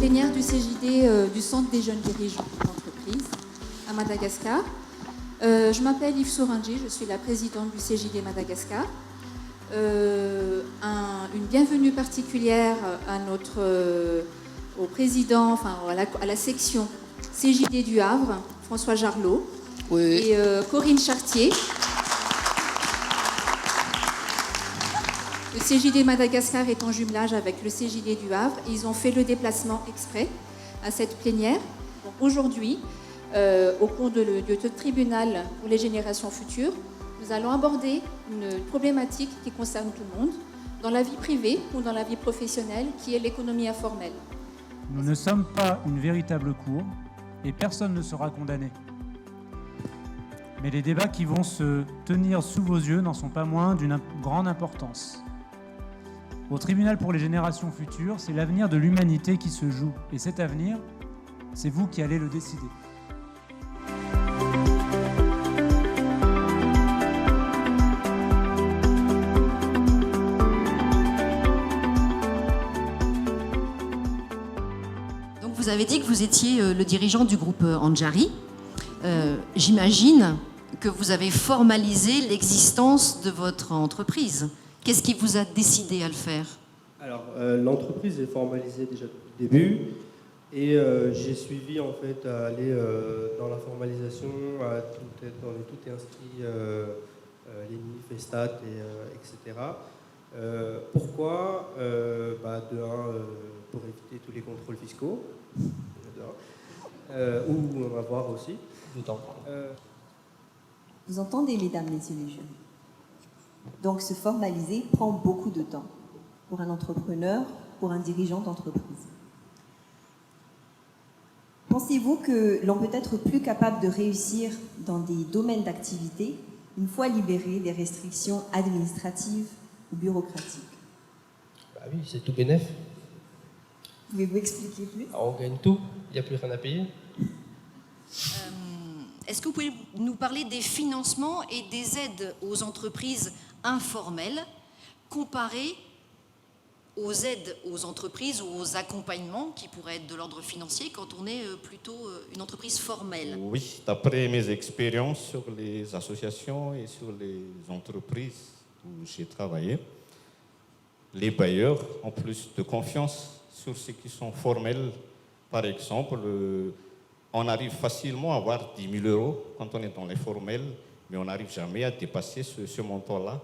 plénière du CJD du Centre des jeunes dirigeants d'entreprise à Madagascar. Je m'appelle Yves Souringer, je suis la présidente du CJD Madagascar. Une bienvenue particulière au président, à la section CJD du Havre, François Jarlot, oui. Et Corinne Chartier. Le CJD Madagascar est en jumelage avec le CJD du Havre et ils ont fait le déplacement exprès à cette plénière. Donc aujourd'hui, au cours du tribunal pour les générations futures, nous allons aborder une problématique qui concerne tout le monde, dans la vie privée ou dans la vie professionnelle, qui est l'économie informelle. Nous ne sommes pas une véritable cour et personne ne sera condamné. Mais les débats qui vont se tenir sous vos yeux n'en sont pas moins d'une grande importance. Au tribunal pour les générations futures, c'est l'avenir de l'humanité qui se joue. Et cet avenir, c'est vous qui allez le décider. Donc vous avez dit que vous étiez le dirigeant du groupe Andjari. J'imagine que vous avez formalisé l'existence de votre entreprise. Qu'est-ce qui vous a décidé à le faire? Alors, l'entreprise est formalisée déjà depuis le début et j'ai suivi en fait à aller dans la formalisation, tout est inscrit, l'ENIF, Estat, etc. Pourquoi de un, pour éviter tous les contrôles fiscaux, ou on va voir aussi. Vous entendez, mesdames, messieurs les jeunes? Donc, se formaliser prend beaucoup de temps pour un entrepreneur, pour un dirigeant d'entreprise. Pensez-vous que l'on peut être plus capable de réussir dans des domaines d'activité une fois libéré des restrictions administratives ou bureaucratiques? Oui, c'est tout bénef. Pouvez-vous expliquer plus? On gagne tout, il n'y a plus rien à payer. Est-ce que vous pouvez nous parler des financements et des aides aux entreprises informelles comparées aux aides aux entreprises ou aux accompagnements qui pourraient être de l'ordre financier quand on est plutôt une entreprise formelle? Oui, d'après mes expériences sur les associations et sur les entreprises où j'ai travaillé, les bailleurs ont plus de confiance sur ceux qui sont formels. Par exemple, on arrive facilement à avoir 10 000 € quand on est dans les formels, mais on n'arrive jamais à dépasser ce montant-là.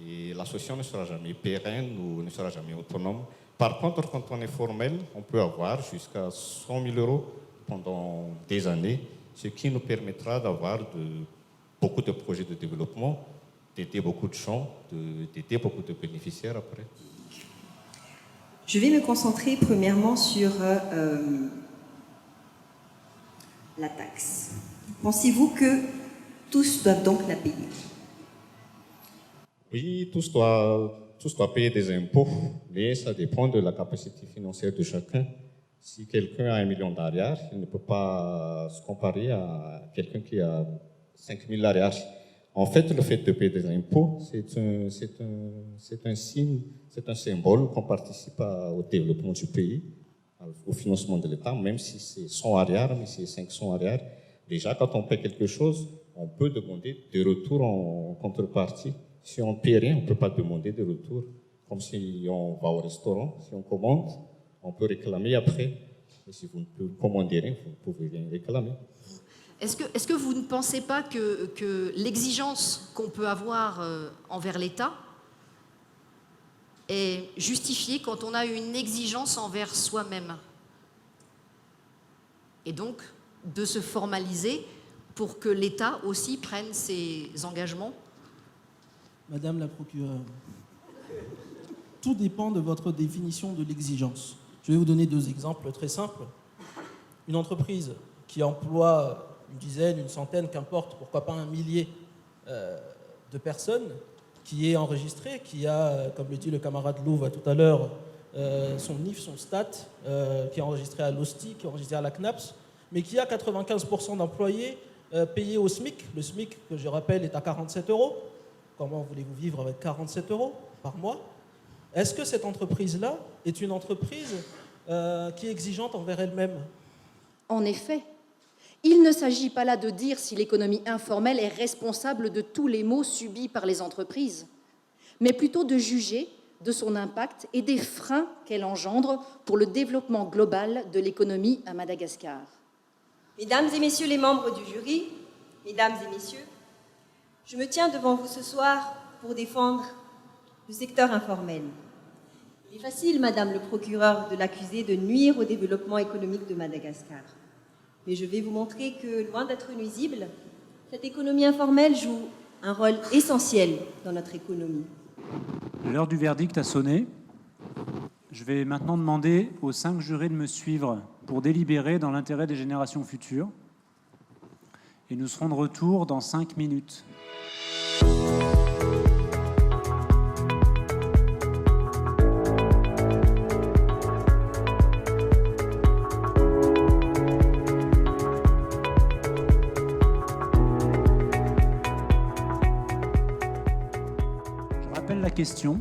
Et l'association ne sera jamais pérenne ou ne sera jamais autonome. Par contre, quand on est formel, on peut avoir jusqu'à 100 000 € pendant des années, ce qui nous permettra d'avoir beaucoup de projets de développement, d'aider beaucoup de gens, d'aider beaucoup de bénéficiaires après. Je vais me concentrer premièrement sur la taxe. Pensez-vous que tous doivent donc la payer? Oui, tous doivent payer des impôts, mais ça dépend de la capacité financière de chacun. Si quelqu'un a 1 million d'arrière, il ne peut pas se comparer à quelqu'un qui a 5 000 d'arrière. En fait, le fait de payer des impôts, c'est un signe, c'est un symbole qu'on participe au développement du pays, au financement de l'État, même si c'est 100 arrière, mais c'est 500 arrière. Déjà, quand on paie quelque chose, on peut demander des retours en contrepartie. Si on ne paie rien, on ne peut pas demander de retour. Comme si on va au restaurant, si on commande, on peut réclamer après. Et si vous ne commandez rien, vous ne pouvez rien réclamer. Est-ce que vous ne pensez pas que l'exigence qu'on peut avoir envers l'État est justifiée quand on a une exigence envers soi-même? Et donc, de se formaliser pour que l'État aussi prenne ses engagements? Madame la procureure, tout dépend de votre définition de l'exigence. Je vais vous donner 2 exemples très simples. Une entreprise qui emploie une dizaine, une centaine, qu'importe, pourquoi pas 1 millier de personnes, qui est enregistrée, qui a, comme le dit le camarade Louva tout à l'heure, son NIF, son STAT, qui est enregistré à l'OSTI, qui est enregistré à la CNAPS, mais qui a 95% d'employés payés au SMIC. Le SMIC, que je rappelle, est à 47 €. Comment voulez-vous vivre avec 47 € par mois? Est-ce que cette entreprise-là est une entreprise qui est exigeante envers elle-même. En effet, il ne s'agit pas là de dire si l'économie informelle est responsable de tous les maux subis par les entreprises, mais plutôt de juger de son impact et des freins qu'elle engendre pour le développement global de l'économie à Madagascar. Mesdames et messieurs les membres du jury, mesdames et messieurs, je me tiens devant vous ce soir pour défendre le secteur informel. Il est facile, Madame le procureur, de l'accuser de nuire au développement économique de Madagascar. Mais je vais vous montrer que, loin d'être nuisible, cette économie informelle joue un rôle essentiel dans notre économie. L'heure du verdict a sonné. Je vais maintenant demander aux 5 jurés de me suivre pour délibérer dans l'intérêt des générations futures. Et nous serons de retour dans 5 minutes. La question: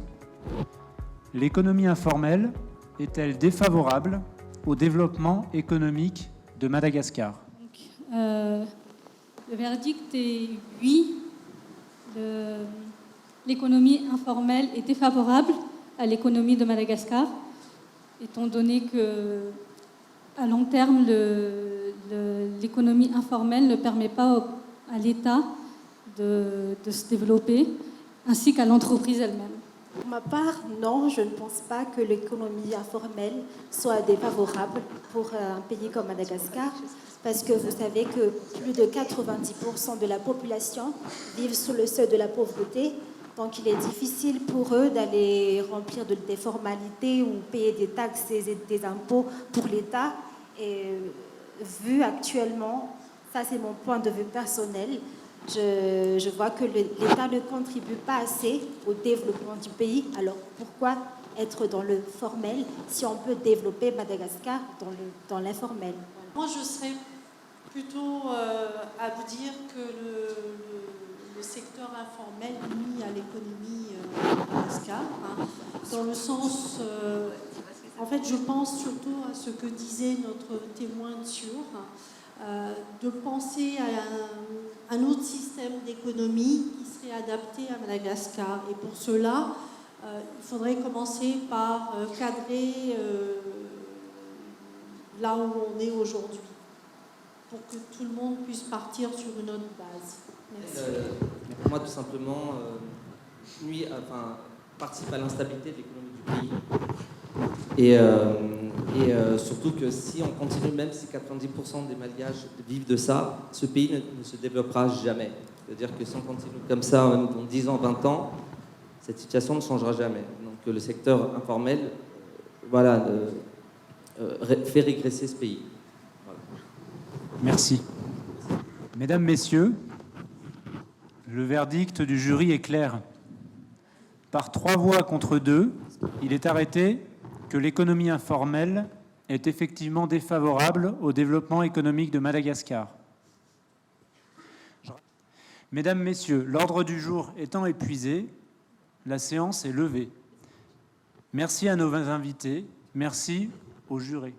l'économie informelle est-elle défavorable au développement économique de Madagascar? Le verdict est oui. L'économie informelle est défavorable à l'économie de Madagascar, étant donné que, à long terme, l'économie informelle ne permet pas à l'État de se développer, ainsi qu'à l'entreprise elle-même. Pour ma part, non, je ne pense pas que l'économie informelle soit défavorable pour un pays comme Madagascar, parce que vous savez que plus de 90% de la population vivent sous le seuil de la pauvreté, donc il est difficile pour eux d'aller remplir des formalités ou payer des taxes et des impôts pour l'État. Et vu actuellement, ça c'est mon point de vue personnel, je vois que l'État ne contribue pas assez au développement du pays. Alors pourquoi être dans le formel si on peut développer Madagascar dans l'informel? Moi, je serais plutôt à vous dire que le secteur informel nuit à l'économie de Madagascar, dans le sens... en fait, je pense surtout à ce que disait notre témoin de Sûr, de penser à un autre système d'économie qui serait adapté à Madagascar. Et pour cela, il faudrait commencer par cadrer là où on est aujourd'hui, pour que tout le monde puisse partir sur une autre base. Merci. Pour moi, tout simplement, participe à l'instabilité de l'économie du pays. Et surtout que si on continue, même si 90% des Malgaches vivent de ça, ce pays ne se développera jamais. C'est-à-dire que si on continue comme ça, même dans 10 ans, 20 ans, cette situation ne changera jamais. Donc le secteur informel fait régresser ce pays. Voilà. Merci. Mesdames, Messieurs, le verdict du jury est clair. Par 3 voix contre 2, il est arrêté que l'économie informelle est effectivement défavorable au développement économique de Madagascar. Mesdames, Messieurs, l'ordre du jour étant épuisé, la séance est levée. Merci à nos invités, merci au jury.